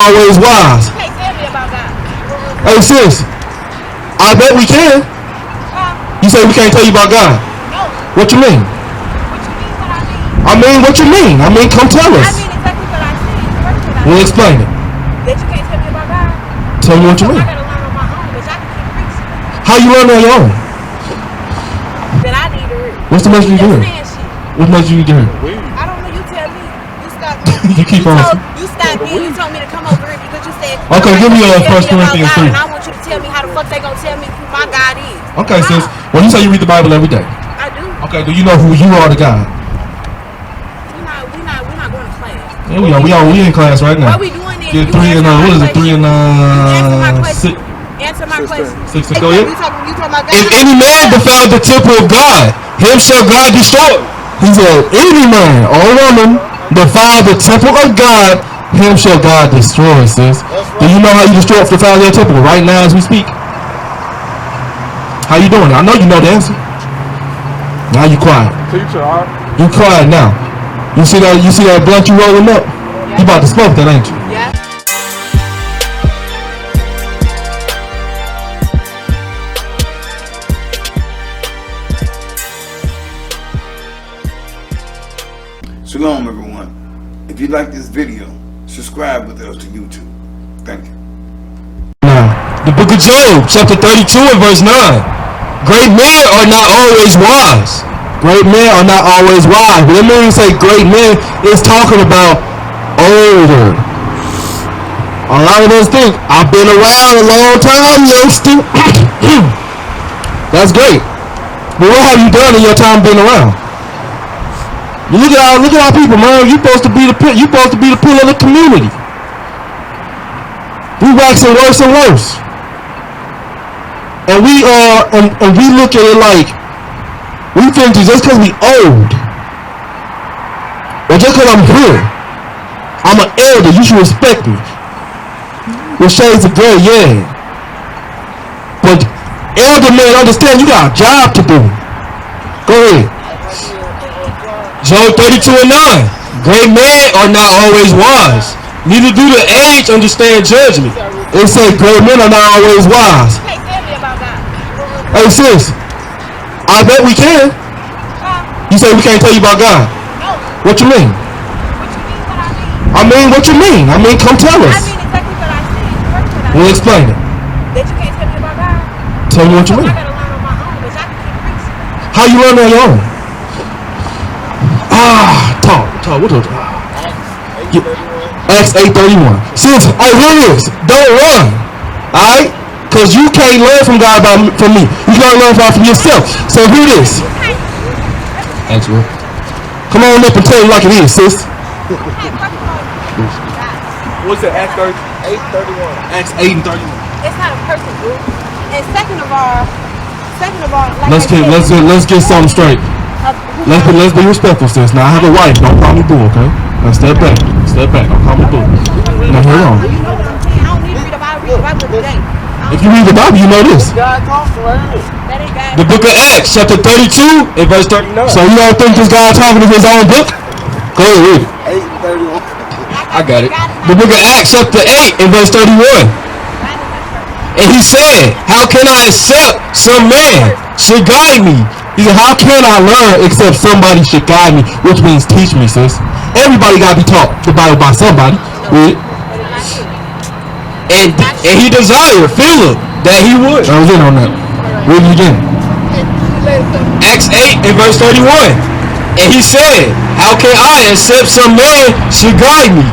always wise. You can't tell me about God. Hey sis, I bet we can. You say we can't tell you about God. No. What you mean? What you mean what I mean? I mean, what you mean? I mean, come tell us. I mean exactly what I said. Well, explain it. That you can't tell me about God. Tell me what you mean. I gotta learn on my own, but y'all can keep preaching. How you learn on your own? That I need to read. What's the message you hear? What message you hear? I don't know. You tell me. You stopped me. You keep on. You stopped me. You told me to come over here because you said. Okay, give me your 1 Corinthians 3. And I want you to tell me how the fuck they gonna tell me who my God is. Okay, sis. Well, you say you read the Bible every day. I do. Okay, do you know who you are to God? We're not going to class. Yeah, we in class right now. What we doing is Get 3 and what is it? 3 and Answer my question. 6. Go ahead. You talking about God? If any man defile the temple of God, him shall God destroy. He said, any man or woman defile the temple of God, him shall God destroy, sis. Do you know how you defile their temple right now as we speak? How you doing? I know you know the answer. Now you quiet. You quiet now. You see that blunt you rolling up? Yeah. You about to smoke that, ain't you? Yeah. Shalom, everyone. If you like this video, subscribe with us to YouTube. Thank you. Now, the book of Job, chapter 32 and verse 9. Great men are not always wise. Great men are not always wise. But when you say great men, it's talking about older. A lot of us think, I've been around a long time, youngster. That's great. But what have you done in your time being around? You look at our people, man. You supposed to be the pillar of the community. We waxing worse and worse. And we look at it like we think just because we old or just because I'm here, I'm an elder, you should respect me. With shades of gray, yeah. But elder men understand you got a job to do. Go ahead. Job 32 and 9. Great men are not always wise. Neither do the age understand judgment. It said great men are not always wise. You can't tell me about God. Hey sis, I bet we can. You say we can't tell you about God. No. What you mean? What you mean what I mean? I mean, what you mean? I mean, come tell us. I mean exactly what I said. Well, explain it. That you can't tell me about God. Tell me what you mean. I gotta learn on my own, but y'all can keep preaching. How you learn on your own? Talk. What talk? Acts 8:31. Sis, oh, here it is. Don't run. Alright? Because you can't learn from God from me. You gotta learn from yourself. So here it is. Actually. Come on up and tell you like it is, sis. What's that? Acts 8:31. Acts 8 and 31. It's not a person group. And second of all, like let's get something straight. Let's be respectful, sis. Now I have a wife. Don't call me boo, okay? Now step back. Don't call me boo. Now hold on. You know what I'm saying? I don't need to read the Bible today. If you read the Bible, you know this. That ain't God. The book of Acts, chapter 32 and verse 39. So you don't think this guy talking to his own book? Go ahead, read it. 8 and 31. I got it. The book of Acts, chapter 8 and verse 31. And he said, how can I accept some man should guide me? He said, how can I learn except somebody should guide me? Which means teach me, sis. Everybody got to be taught the Bible by somebody. Right? And he desired Philip that he would. I was in on that. Read it again. Acts 8 and verse 31. And he said, how can I accept some man should guide me?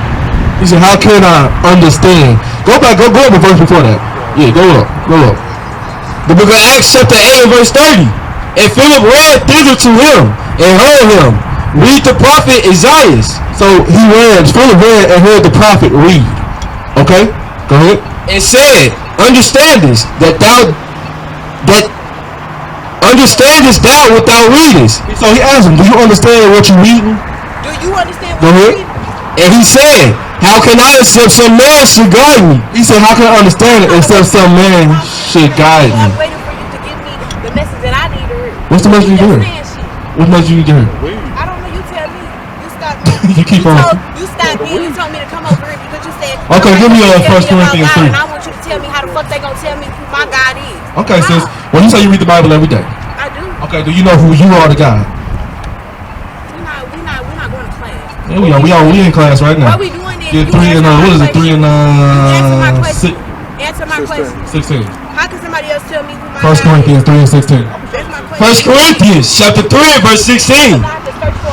He said, how can I understand? Go up a verse before that. Yeah, go up. The book of Acts chapter 8 and verse 30. And Philip ran thither to him and heard him read the prophet Isaiah. So Philip ran and heard the prophet read. Okay? Go ahead. And said, understandest thou what thou readest? So he asked him, do you understand what you're reading? Do you understand what you're reading? And he said, how can I accept some man should guide me? He said, how can I understand it except some man should guide me? I'm waiting for you to give me the message that I need to read. What's the message you hear? What message you hear? I don't know. You tell me. You stopped me. You keep on. You stopped me. You told me to come over here because you said said, okay, give me 1 Corinthians 3. And I want you to tell me how the fuck they gonna tell me who my God is. Okay, sis. Well, you say you read the Bible every day. I do. Okay, do you know who you are to God? We're not going to class. Yeah, we in class right now. What we doing is Get 3 and what is it? 3 and answer my question. 6. Answer my question. 16. How can somebody else tell me who my 1 Corinthians 3 and 16. That's my question. 1 Corinthians chapter 3 and verse 16.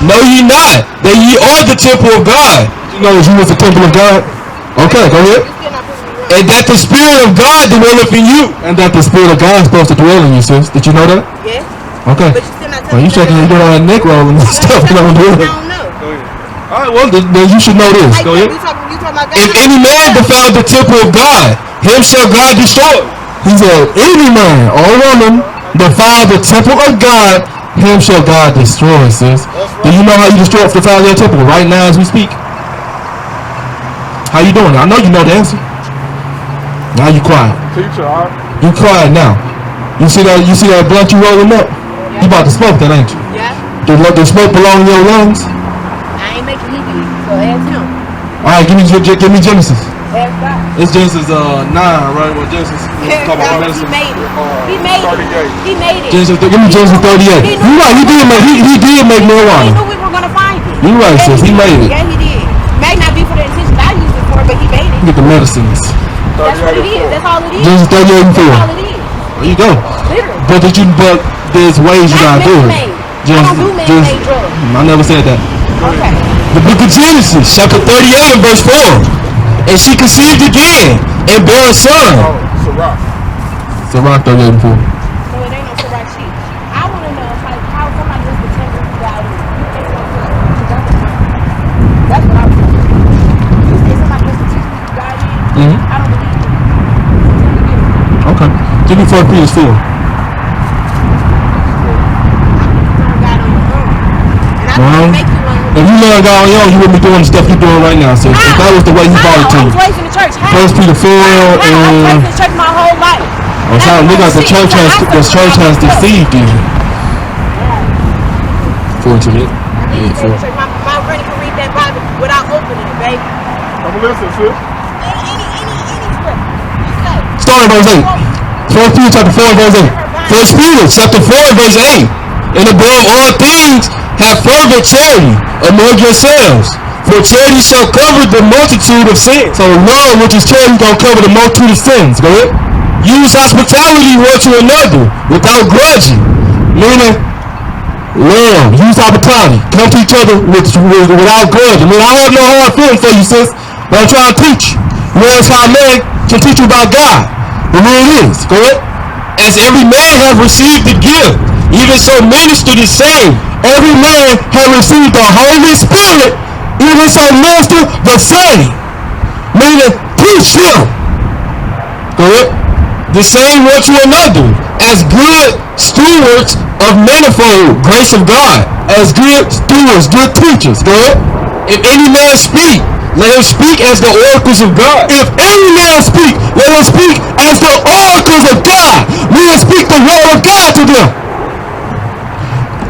Know ye not that ye are the temple of God? You know that you was the temple of God? Okay, go ahead. And that the Spirit of God dwelleth in you. And that the Spirit of God is supposed to dwell in you, sis. Did you know that? Yes. Okay. But you still not well, you checking, you doing all that neck rolling and stuff. You don't do it. I don't know. Alright, well, then you should know this. Go ahead. You talking about God? If any man defile the temple of God, him shall God destroy. He said, any man or woman defile the temple of God, him shall God destroy, sis. Do you know how you defile your temple right now as we speak? How you doing? I know you know the answer. Now you quiet. Teacher, you quiet now. You see that blunt you rolling up? Yeah. You about to smoke that, ain't you? Yeah. The smoke belong in your lungs? I ain't making me be, so ask him. Alright, give me Genesis. Ask God. It's Genesis 9, right? Well, Genesis. He made it. He made it. He made it. Genesis, give me Genesis 38. You're right. He did make marijuana. He knew we were gonna find it. You're right, sis. He made it. Yeah, he did. May not be for the intention I used it for, but he made it. Get the medicines. That's what it is. That's all it is. Genesis 38 and 4. That's all it is. There you go. Literally. But there's ways you gotta do it. I don't do man-made drugs. I never said that. Okay. The book of Genesis, chapter 38 and verse 4. And she conceived again and bare a son. Sirach 38 and 4. So it ain't no Sirach sheet. I want to know how somebody just pretending who God is. That's what I was saying. You say somebody just pretending who God is. I don't believe it. Okay. Give me 4 Peter 4. If you learn God on your own, you wouldn't be doing the stuff you're doing right now. So if that was the way He brought it to you. I was raised in the church. 1 Peter 4 I was raised in the church my whole life. Look like the church has deceived you. 4 to it. My granny can read that Bible without opening it, baby. I'm listening, sis. Any script. Start at verse 8. 1 Peter chapter 4 verse 8. 1 Peter chapter 4 verse 8. And above all things, have fervent charity among yourselves, for charity shall cover the multitude of sins. So love, which is charity, gonna cover the multitude of sins. Go ahead. Use hospitality one to another without grudging. Meaning, love. Use hospitality. Come to each other without grudging. I mean, I have no hard feelings for you, sis, but I'm trying to teach you. You know, that's how a man can teach you about God. The way it is. Go ahead. As every man has received the gift, even so minister the same. Every man has received the Holy Spirit, even so minister the same. Meaning, teach him. Go ahead. The same one to another, as good stewards of manifold grace of God, as good stewards, good teachers. Go ahead. If any man speak, let him speak as the oracles of God. If any man speak, let him speak as the oracles of God. We will speak the word of God to them.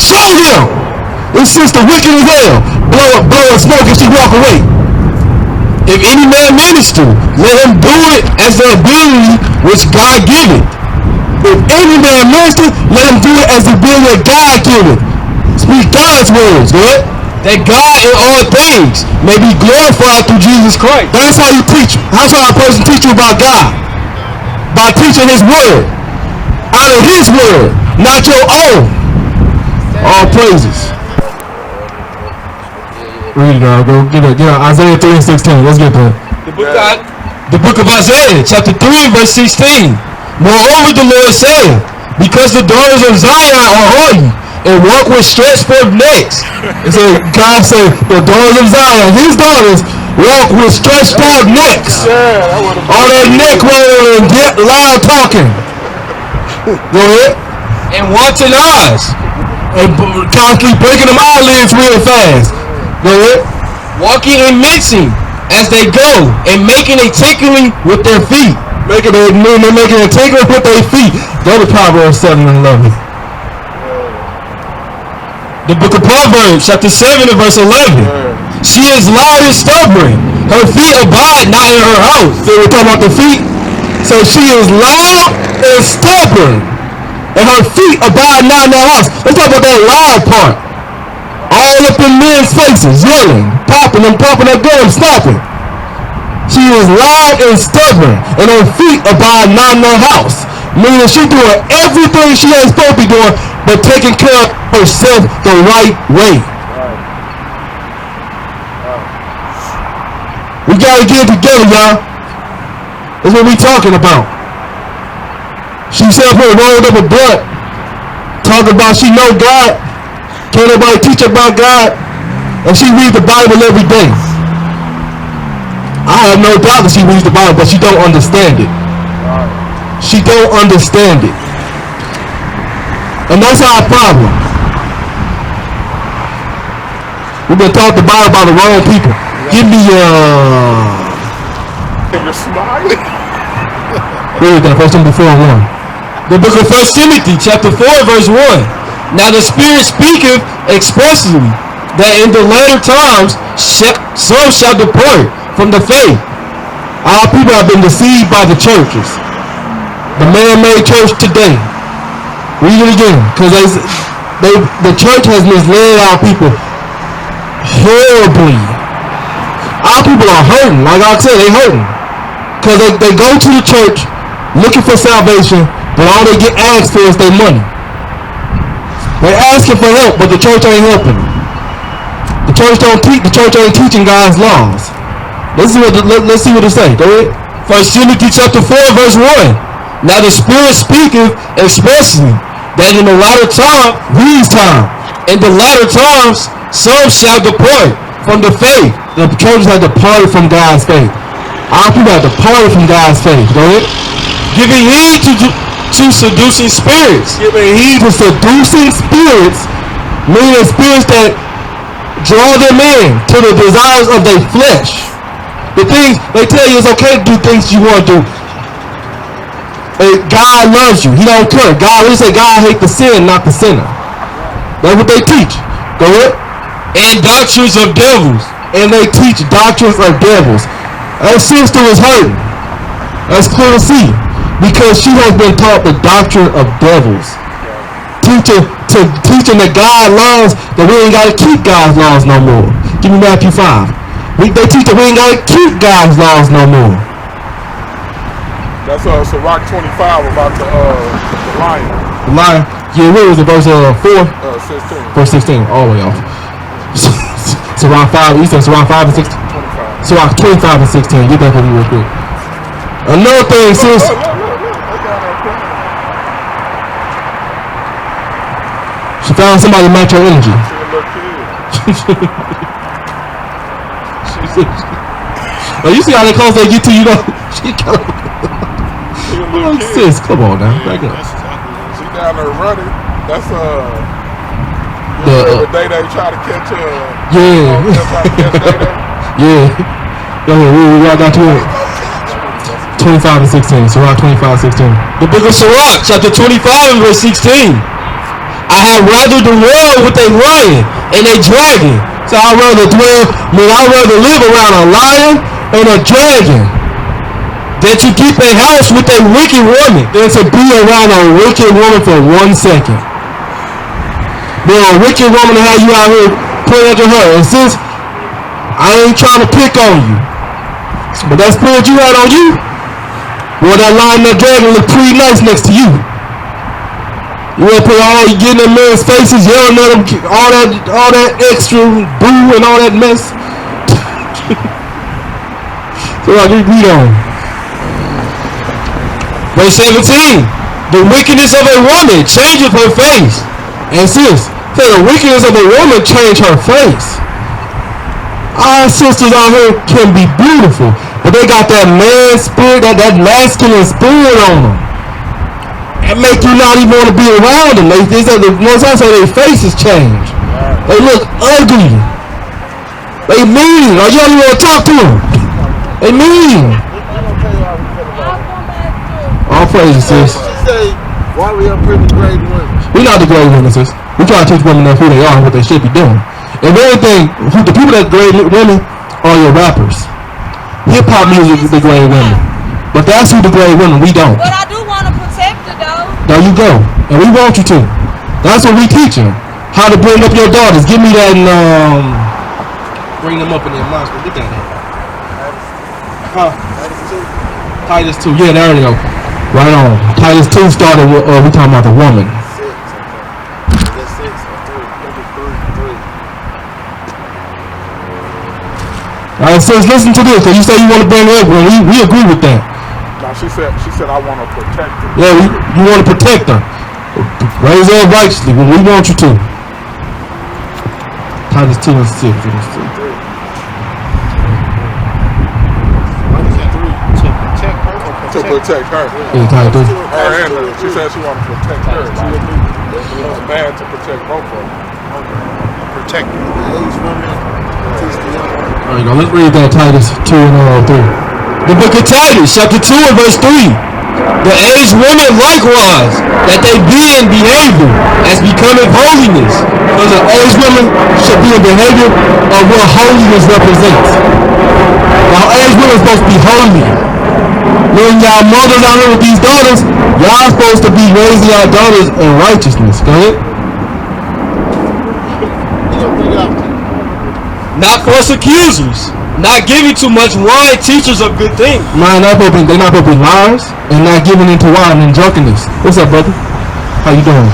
Show them. This sister wicked as hell. Blow and smoke and she walk away. If any man minister, let him do it as the ability which God giveth. If any man minister, let him do it as the ability that God giveth. Speak God's words, good? That God in all things may be glorified through Jesus Christ. That's how you teach. That's how a person teach you about God. By teaching His word. Out of His word, not your own. All praises. Read it, dog. Go get it. Isaiah 3 and 16. Let's get there. The book of Isaiah, chapter 3 and verse 16. Moreover, the Lord said, because the daughters of Zion are holy and walk with stretched forth necks. And so God said, the daughters of Zion, His daughters, walk with stretched forth necks. All that neck rolling and get loud talking. Go ahead. And wanton eyes. And kind of keep breaking them eyelids real fast. Go ahead. Walking and mincing as they go and making a tinkling with their feet. Making a tinkling with their feet. Go to Proverbs 7 and 11. The book of Proverbs, chapter 7 and verse 11. She is loud and stubborn. Her feet abide not in her house. So we're talking about the feet. So she is loud and stubborn, and her feet abide not in that house. Let's talk about that loud part. All up in men's faces, yelling, popping their gums, stopping. She is loud and stubborn, and her feet abide not in her house. Meaning she doing everything she ain't supposed to be doing, but taking care of herself the right way. We gotta get it together, y'all. That's what we talking about. She sat up here rolled up a blunt, talking about she know God, can't nobody teach her about God, and she reads the Bible every day. I have no doubt that she reads the Bible, but she don't understand it. She don't understand it. And that's our problem. We've been taught the Bible by the wrong people. Give me You're smiling. Read that, 1 Timothy 4:1. The book of 1 Timothy, chapter 4, verse 1. Now the Spirit speaketh expressly that in the latter times some shall depart from the faith. Our people have been deceived by the churches. The man-made church today. Read it again, because the church has misled our people horribly. Our people are hurting. Like I said, they hurting. Because they go to the church looking for salvation, but all they get asked for is their money. They're asking for help, but the church ain't helping. The church don't teach. The church ain't teaching God's laws. Let's see what it say. Go ahead. 1 Timothy chapter 4, verse 1. Now the Spirit speaketh expressly that in the latter time, in the latter times, some shall depart from the faith. The churches have departed from God's faith. Our people have departed from God's faith. Go ahead. Giving heed to seducing spirits. Giving heed to seducing spirits, meaning spirits that draw them in to the desires of their flesh. The things they tell you it's okay to do things you want to do. God loves you. He don't care. We say God hates the sin, not the sinner. That's what they teach. Go ahead. And doctrines of devils. And they teach doctrines of devils. Our sister is hurting. That's clear to see. Because she has been taught the doctrine of devils. Teaching that God loves, that we ain't got to keep God's laws no more. Give me Matthew 5. They teach that we ain't got to keep God's laws no more. That's Sirach 25 about the lion. The lion? Yeah, what was it? Verse 4? 16. Verse 16, all the way off. Sirach 5, you said Sirach 5 and 16? 25. Sirach 25 and 16, get that for me real quick. Another thing, sis. She found somebody to match her energy. Oh, you see how close they get to you though? She kind of... Oh, sis, come on now, back up. She down there running. That's the day they try to catch her. Yeah. Yeah. Go ahead, we got down to it. 25 and 16. Sirach 25 and 16. The book of Sirach, chapter 25 and verse 16. I have rather the world with a lion and a dragon. So I'd rather live around a lion and a dragon than to keep a house with a wicked woman, than to be around a wicked woman for 1 second. Then a wicked woman to have you out here putting under her. And since I ain't trying to pick on you, but that spirit you had on you, well, that lion and that dragon look pretty nice next to you. You want to put you getting in men's faces, yelling at them, all that extra boo and all that mess. So I just read on. Verse 17. The wickedness of a woman changeth her face. And sis, say the wickedness of a woman change her face. Our sisters out here can be beautiful, but they got that man spirit, that masculine spirit on them. It make you not even want to be around them. They say their faces change. They look ugly. They mean. Or you don't even want to talk to them. They mean. All praises, sis. Why we up here degrading women? We're not degrading women, sis. We try to teach women who they are and what they should be doing. And the only thing, the people that degrade women are your rappers. Hip hop music degrade women. But that's who degrade women. We don't. But I do want to protect her though. There you go. And we want you to. That's what we teach them. How to bring up your daughters. Give me that bring them up in their minds. Get that in. Huh? Titus 2. Yeah, there you go. Right on. Titus 2 started with, we talking about the woman. 6. That's 6 or 3. Alright, sis, listen to this, because you say you want to bring her up. Well, we agree with that. No, she said I want to protect her. Yeah, you want to protect her. Raise her up righteously, but we want you to. Titus 2 and 6. To protect her. Yeah, Titus 2. Her and her. She said she want to protect her. Like, a man to protect both of them. Protect the age women. Teach the young women. Alright, now let's read that Titus 2 and 3. The book of Titus, chapter 2 and verse 3. The aged women likewise, that they be in behavior as becoming holiness. Because the aged women should be in behavior of what holiness represents. Now, aged women are supposed to be holy. When y'all mothers out here with these daughters, y'all supposed to be raising y'all daughters in righteousness. Go ahead. Not false accusers, not giving too much wine, teachers of good things. Man, they're not supposed to be liars and not giving into wine and drunkenness. What's up, brother? How you doing?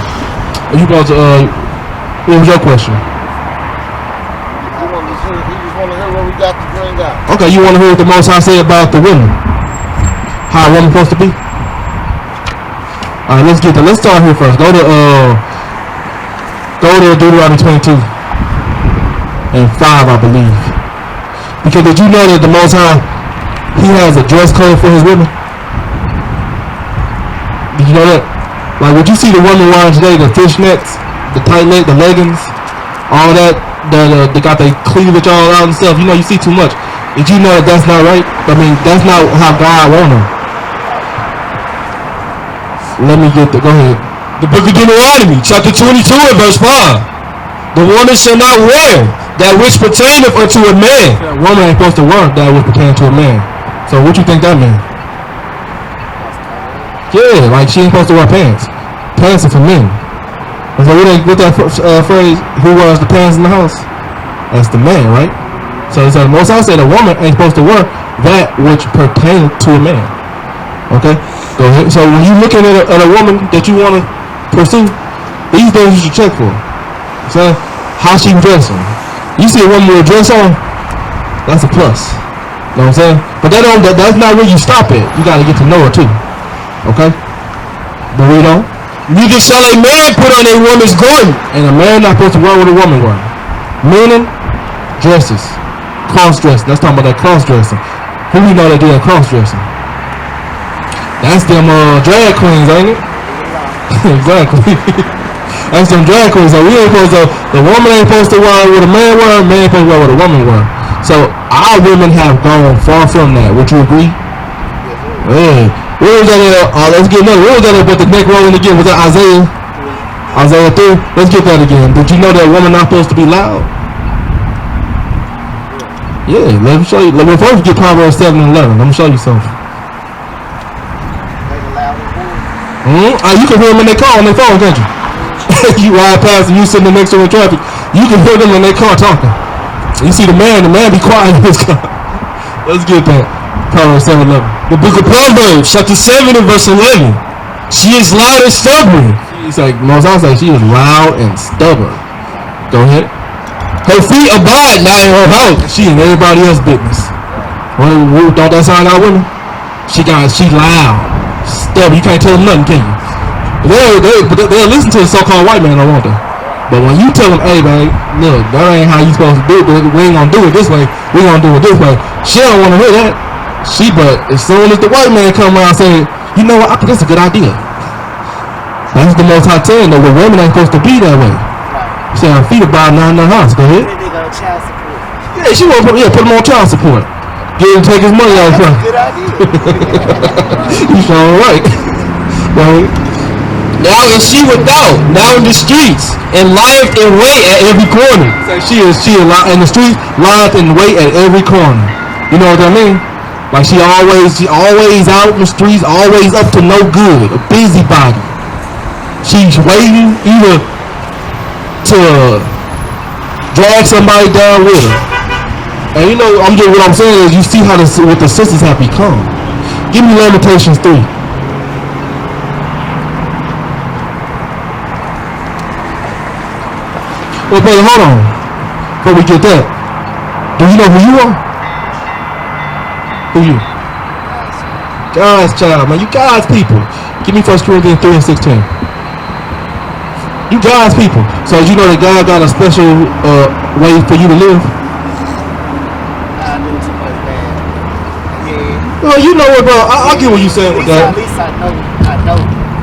Are you about to, what was your question? You just want to hear what we got to bring out. Okay, you want to hear what the Most High say about the women? How a woman supposed to be? Alright, let's start here first. Go to Deuteronomy 22. And 5, I believe. Because did you know that the Most High, He has a dress code for His women? Did you know that? Like, would you see the women wearing today, the fishnets, the tight leg, the leggings, all that, they got their cleavage all out and stuff. You know, you see too much. Did you know that that's not right? I mean, that's not how God want them. Let me go ahead. The book of Deuteronomy, chapter 22 and verse 5. The woman shall not wear that which pertaineth unto a man. That woman ain't supposed to wear that which pertaineth to a man. So what you think that means? Yeah, like she ain't supposed to wear pants. Pants are for men. And so what that phrase, who wears the pants in the house? That's the man, right? So the Most High said a woman ain't supposed to wear that which pertaineth to a man. Okay? Go ahead. So when you're looking at a woman that you want to pursue, these things you should check for. So how she dressing. You see a woman with a dress on, that's a plus. You know what I'm saying? But that's not where you stop at. You gotta get to know her too. Okay? But we don't. Neither shall a man put on a woman's garment. And a man not supposed to wear what a woman wear. Meaning dresses. Cross dressing. Let's talk about that cross dressing. Who we know that do that cross dressing? That's them drag queens, ain't it? Exactly. That's some drag queens. So we ain't supposed to, the woman ain't supposed to wear what a man wear, man ain't supposed to wear what a woman wear. So our women have gone far from that. Would you agree? Hey, where was that at? Let's get another. Where was that at with the neck rolling again? Was that Isaiah? Isaiah 3? Let's get that again. Did you know that women not supposed to be loud? Yeah, let me show you. Before we get Proverbs 7 and 11, let me show you something. You can hear them in their car on their phone, can't you? You ride past and you sitting next to them in traffic, you can hear them in their car talking. You see the man be quiet in his car. Let's get that. Proverbs 7:11. The book of Proverbs, chapter 7 and verse 11. She is loud and stubborn. It's like Moses like she is loud and stubborn. Go ahead. Her feet abide not in her house. She in everybody else's business. Don't that sound like women? She loud, stubborn. You can't tell them nothing, can you? They'll listen to the so-called white man, don't want they? But when you tell them, hey, man, look, that ain't how you supposed to do it. We ain't gonna do it this way. We gonna do it this way. She don't want to hear that. But as soon as the white man come around and say, you know what, I think that's a good idea. That's the Most High telling that women ain't supposed to be that way. She her feet about not in the house. Go ahead. They go child support. Yeah, she want to put him on child support. Get him to take his money out front. Good idea. You sure right. Right. Now is she without, now in the streets, and lieth in wait at every corner. She is in the streets, lieth in wait at every corner. You know what that means? Like she always out in the streets, always up to no good, a busybody. She's waiting either to drag somebody down with her. And you know, what I'm saying is, you see how what the sisters have become. Give me Lamentations 3. Well, brother, hold on. Before we get that, do you know who you are? Who you? God's child, man. You God's people. Give me 1 Corinthians 3 and 16. You God's people. So you know that God got a special way for you to live? I do too much bad. Yeah. Well, you know what, bro. I get what you saying with that. At least I know.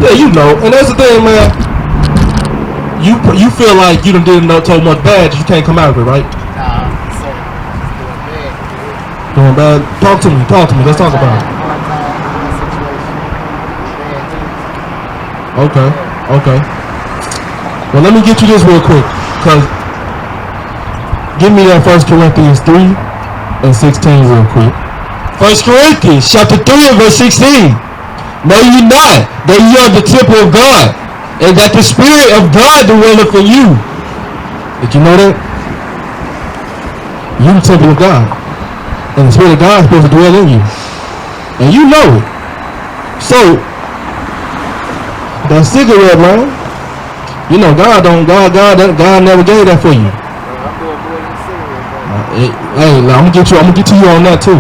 Yeah, you know. And that's the thing, man. You feel like you done did so much bad that you can't come out of it, right? Nah, so just doing bad. Doing bad. Talk to me. Let's talk about it. Okay. Well, let me get you this real quick, cause give me that 1 Corinthians 3 and 16 real quick. 1 Corinthians chapter 3 and verse 16. Know ye not that ye are the temple of God, and that the Spirit of God dwelleth in you? Did you know that? You're the temple of God, and the Spirit of God is supposed to dwell in you, and you know it. So that cigarette, man. You know, God never gave that for you. Hey, I'm gonna get to you on that too.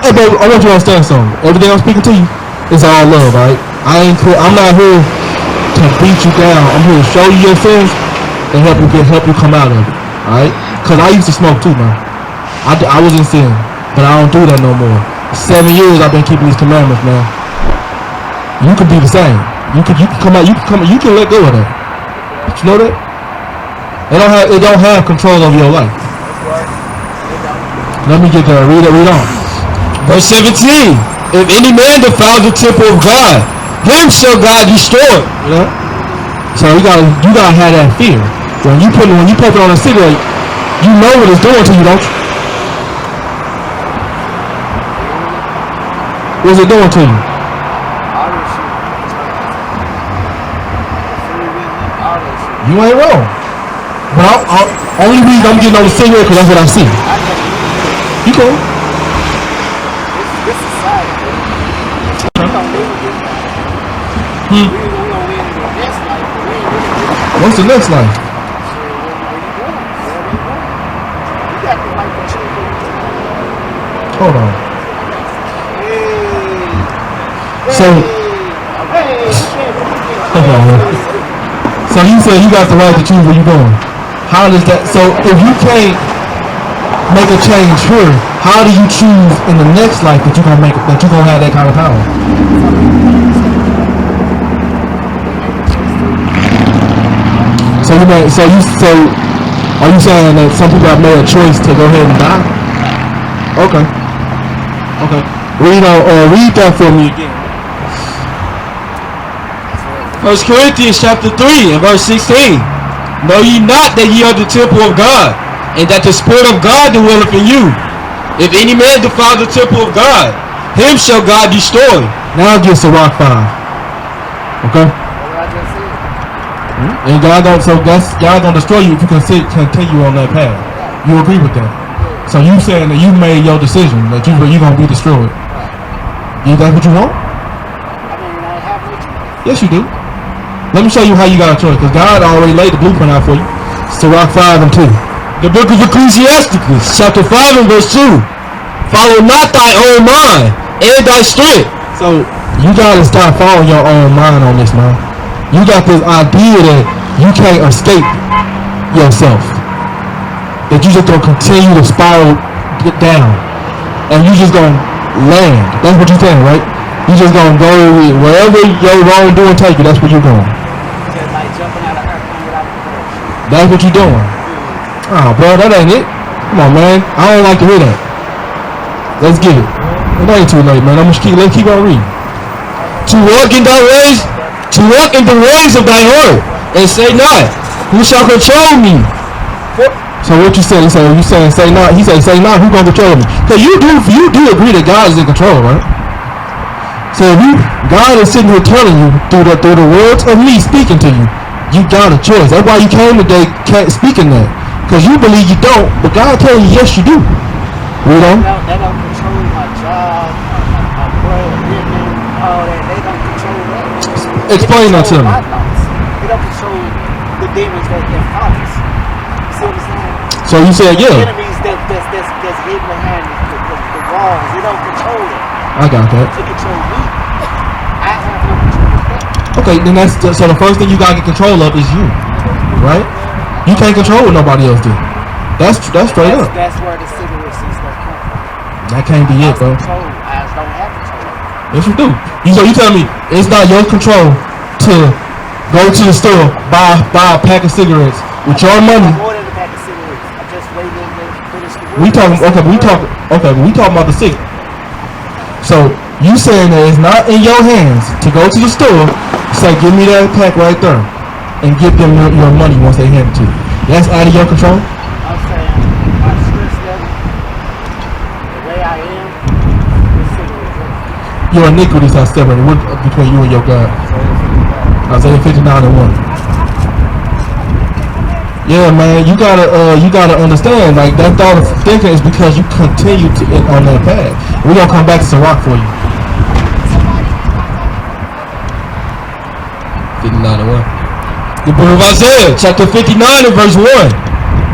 Hey, baby, I want you to understand something. Everything I'm speaking to you is all love, right? I'm not here to beat you down. I'm here to show you your sins and help you come out of it, all right? Cause I used to smoke too, man. I was in sin, but I don't do that no more. 7 years I've been keeping these commandments, man. You can be the same. You can come out. You can let go of that. Did you know that? It don't have control over your life. Let me get there. Read on. Verse 17. If any man defile the temple of God, him shall God destroy. You know? So you gotta have that fear. When you put it on a cigarette, you know what it's doing to you, don't you? What's it doing to you? You ain't wrong. But only reason I'm getting on the cigarette because that's what I see. You cool. What's the next life? Hold on. So you say you got the right to choose where you're going. How does that? So if you can't make a change here, how do you choose in the next life that you're gonna have that kind of power? So are you saying that some people have made a choice to go ahead and die? Okay. Read that for me again. 1 Corinthians chapter 3 and verse 16. Know ye not that ye are the temple of God, and that the Spirit of God dwelleth in you? If any man defile the temple of God, him shall God destroy. Now it gets to rock 5. Okay? And God gonna destroy you if you continue on that path. You agree with that? So you saying that you made your decision that you're gonna be destroyed. Is that what you want? Yes, you do. Let me show you how you got a choice, because God already laid the blueprint out for you. Sirach 5 and 2. The book of Ecclesiasticus, chapter 5 and verse 2. Follow not thy own mind and thy strength. So you gotta stop following your own mind on this, man. You got this idea that you can't escape yourself. That you just gonna continue to spiral down. And you just gonna land. That's what you're saying, right? You just gonna go wherever your wrongdoing take you, that's where you're going. Just like jumping out of airplane without a parachute. That's what you're doing. Oh, bro, that ain't it. Come on, man. I don't like to hear that. Let's get it. It ain't too late, man. Let's keep on reading. To walk in the ways of thy heart, and say not, who shall control me? So what you said? You saying say not? He said say not. Who gonna control me? Cause you do agree that God is in control, right? So if God is sitting here telling you through the words of me speaking to you, you got a choice. That's why you came today speaking that. Cause you believe you don't, but God telling you yes you do. You know? They don't control my job, my bread, living, all that. They don't control that. Explain that to me. My thoughts. They don't control the demons that follow us. You see what I'm saying? So you said The yeah. enemies that's hidden behind the walls. They don't control it. I got that. They control me. I have no control of that. Okay, then so the first thing you gotta get control of is you, right? You can't control what nobody else do. That's straight up. That's where the cigarettes and stuff come from. That can't be it, bro. Control. I just don't have control. Yes, you do. So you tell me it's not your control to go to the store, buy a pack of cigarettes with your money. More than a pack of cigarettes. I'm just waiting to finish the work. We talking about the cigarette. So you saying that it's not in your hands to go to the store, say give me that pack right there, and give them your money once they hand it to you. That's out of your control. I'm saying my stress level, the way I am, is cigarettes. Your iniquities are separated between you and your God. Isaiah 59:1. Yeah, man, you gotta understand. Like that thought of thinking is because you continue to on that path. We're gonna come back to some rock for you. 59:1. The book of Isaiah, chapter 59 and verse 1.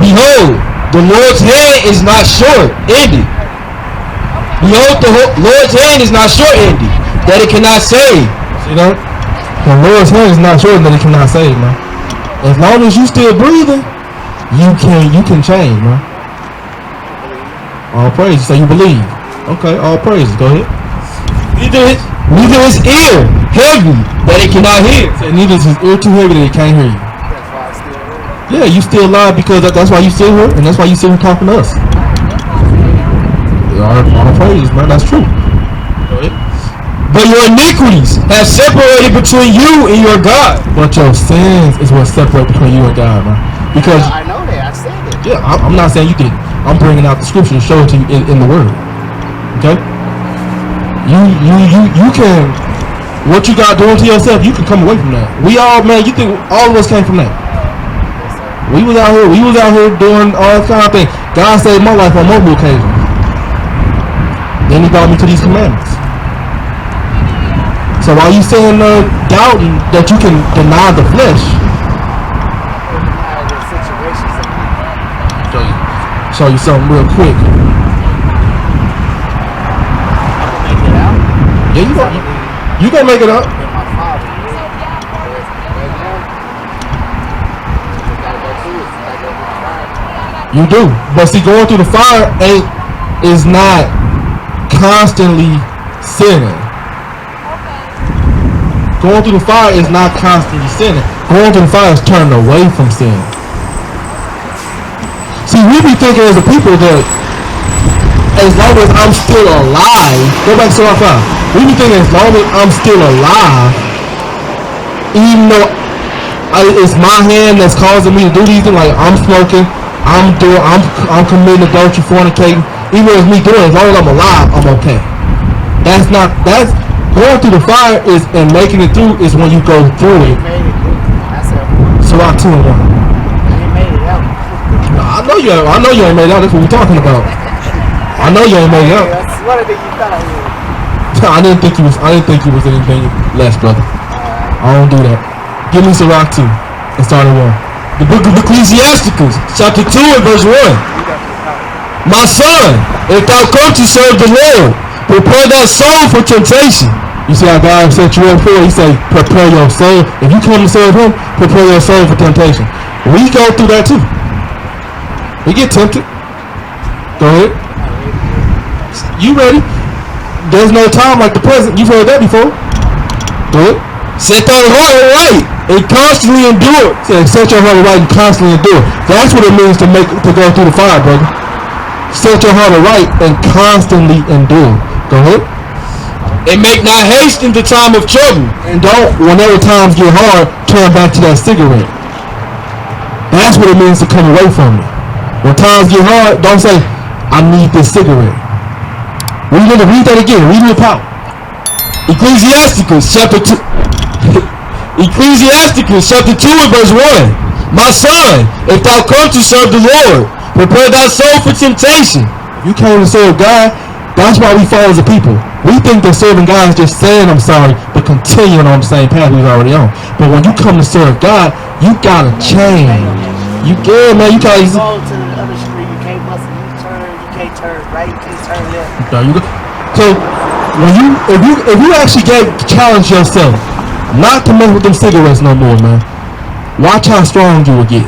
Behold, the Lord's hand is not short-ended. Behold, the Lord's hand is not short-ended, that it cannot save. See that? The Lord's hand is not short that it cannot save, man. As long as you still breathing, you can change, man. All praises. So you believe. Okay, all praises. Go ahead. Neither is ear heavy that it cannot hear. So neither is his ear too heavy that it can't hear you. That's why I still work. Yeah, you still alive because that's why you still here, and that's why you still here talking to us. All praises, man. That's true. Go ahead. But your iniquities have separated between you and your God. But your sins is what separates between you and God, man. Because I know that. I said it. yeah, I'm not saying you didn't. I'm bringing out the scripture to show it to you in the Word. Okay. You can. What you got doing to yourself, you can come away from that. We all, man. You think all of us came from that? We was out here doing all that kind of thing. God saved my life on multiple occasions. Then He brought me to these commandments. So while you saying doubting that you can deny the flesh, show you something real quick. Yeah, you gonna make it out. You do, but see, going through the fire is not constantly sinning. Going through the fire is not constantly sinning. Going through the fire is turning away from sin. See, we be thinking as a people that as long as I'm still alive, go back to our fire. We be thinking as long as I'm still alive, even though it's my hand that's causing me to do these things, like I'm smoking, I'm committing adultery, fornicating, even though it's me doing it, as long as I'm alive, I'm okay. That's going through the fire is and making it through is when you go through it. So I 2 and 1. I know you ain't made it out. That's what we're talking about. I know you ain't made it out. What did you thought I was? I didn't think you was anything less, brother. I don't do that. Give me Sirach 2 and start at 1. The book of Ecclesiasticus, chapter 2 and verse 1. My son, if thou come to serve the Lord, prepare thy soul for temptation. You see how God set you up for? He say, prepare your soul. If you come to serve Him, prepare your soul for temptation. We go through that too. We get tempted. Go ahead. You ready? There's no time like the present. You've heard that before. Do it. Set thy heart right and constantly endure. Set your heart right and constantly endure. That's what it means to go through the fire, brother. Set your heart right and constantly endure. Go ahead. And make not haste in the time of trouble. And don't, whenever times get hard, turn back to that cigarette. That's what it means to come away from it. When times get hard, don't say, I need this cigarette. Read that again. Read it out. Ecclesiasticus chapter 2. Ecclesiasticus chapter 2 and verse 1. My son, if thou come to serve the Lord, prepare thy soul for temptation. If you came to serve God, that's why we fall as a people. We think that serving God is just saying I'm sorry, but continuing on the same path we was already on. But when you come to serve God, you gotta change. You good, man. You gotta go to the other street. You can't bust a U-turn. You can't turn right. You can't turn left. There you go. So when if you actually challenge yourself not to mess with them cigarettes no more, man, watch how strong you will get.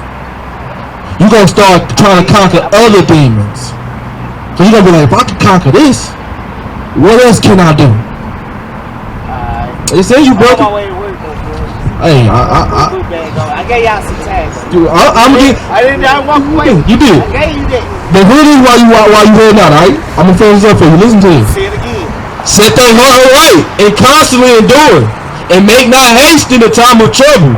You gonna start trying to conquer other demons. So you gonna be like, if I can conquer this, what else can I do? They say you broke it. Hey, I gave y'all some tags. Dude, I didn't walk away. You did. I gave you that. But here it is while you heading out, alright? I'm gonna finish this up for you. Listen to this. Say it again. Set thy heart right and constantly endure, and make not haste in the time of trouble.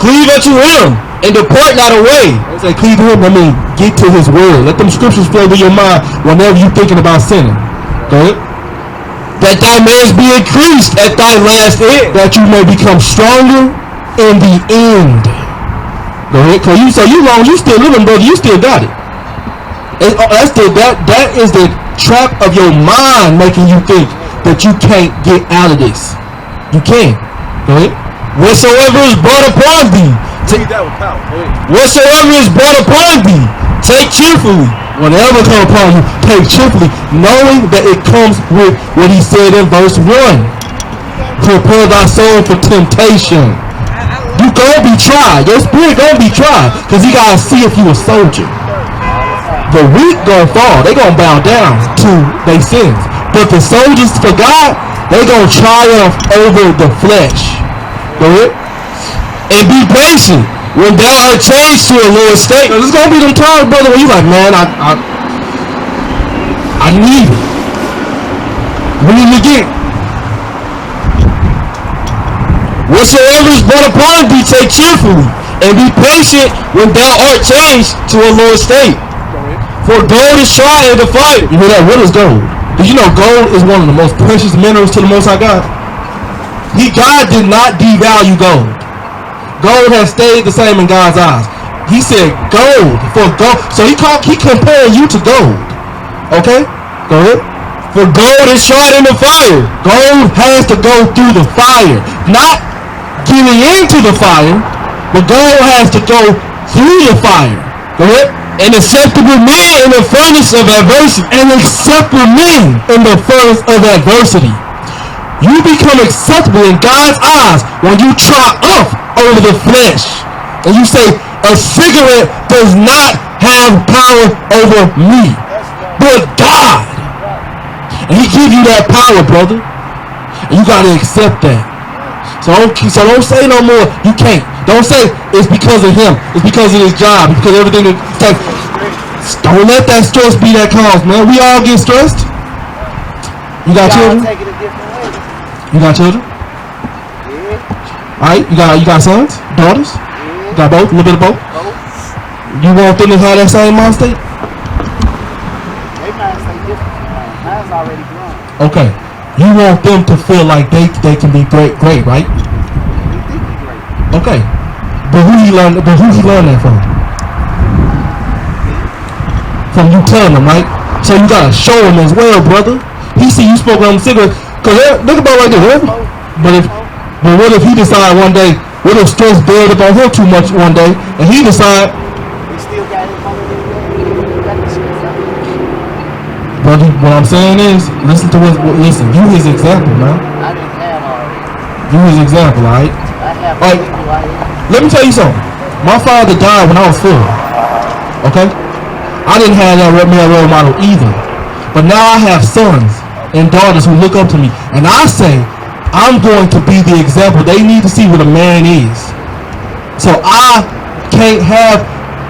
Cleave unto him and depart not away. I say cleave to him, I mean get to his word. Let them scriptures flow through your mind whenever you're thinking about sinning. Go ahead. That thy mayest be increased at thy last end, that you may become stronger in the end. Go ahead, cause you still living, brother, you still got it. That is the trap of your mind making you think that you can't get out of this. You can. Go ahead. Whatsoever is brought upon thee, whatsoever is brought upon thee, take cheerfully. Whatever come upon you, take cheerfully, knowing that it comes with what he said in verse 1. Prepare thy soul for temptation. You gonna be tried. Your spirit gonna be tried, because he gotta see if you a soldier. The weak gonna fall. They gonna bow down to their sins. But the soldiers for God, they gonna triumph over the flesh. Go ahead. And be patient when thou art changed to a lower state. There's gonna be them times, brother, when you like, man, I need it. Read it again. Whatsoever is brought upon thee, take cheerfully, and be patient when thou art changed to a lower state. For gold is tried in the fire. You know that? What is gold? Did you know gold is one of the most precious minerals to the Most High God? God did not devalue gold. Gold has stayed the same in God's eyes. He said gold for gold. So he comparing you to gold. Okay? Go ahead. For gold is tried in the fire. Gold has to go through the fire. Not getting into the fire, but gold has to go through the fire. Go ahead. And acceptable men in the furnace of adversity. And acceptable men in the furnace of adversity. You become acceptable in God's eyes when you triumph over the flesh. And you say, a cigarette does not have power over me, but God. And he gives you that power, brother. And you got to accept that. So don't say no more, you can't. Don't say it's because of him. It's because of his job. It's because of everything. It's like, don't let that stress be that cause, man. We all get stressed. You got children? Take it a different way. You got children? Yeah. Alright, you got sons? Daughters? Yeah. You got both? A little bit of both? Both. You want them to have that same mind state? They mind state different. Mine's already grown. Okay. You want them to feel like they can be great, right? We think we're great. Okay. But who he learn that from? From you telling them, right? So you gotta show them as well, brother. He see you smoking on the cigarette. Cause think about right there. But what if he decide one day, what if stress build up on him too much one day, and he decide, we still got him on the stress out. brother, what I'm saying is, listen, you his example, man. I didn't have already. You his example, alright? I have Alright, let me tell you something. My father died when I was 4. Okay? I didn't have that male role model either. But now I have sons and daughters who look up to me. And I say, I'm going to be the example they need to see what a man is. So I can't have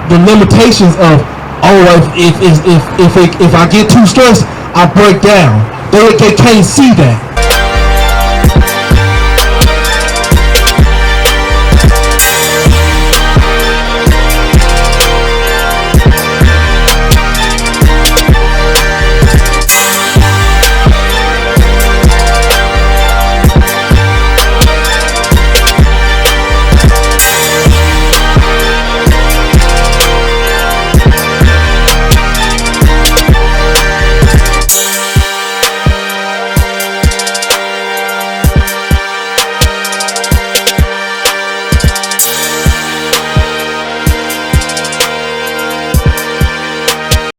the limitations of, oh, if I get too stressed, I break down. They can't see that.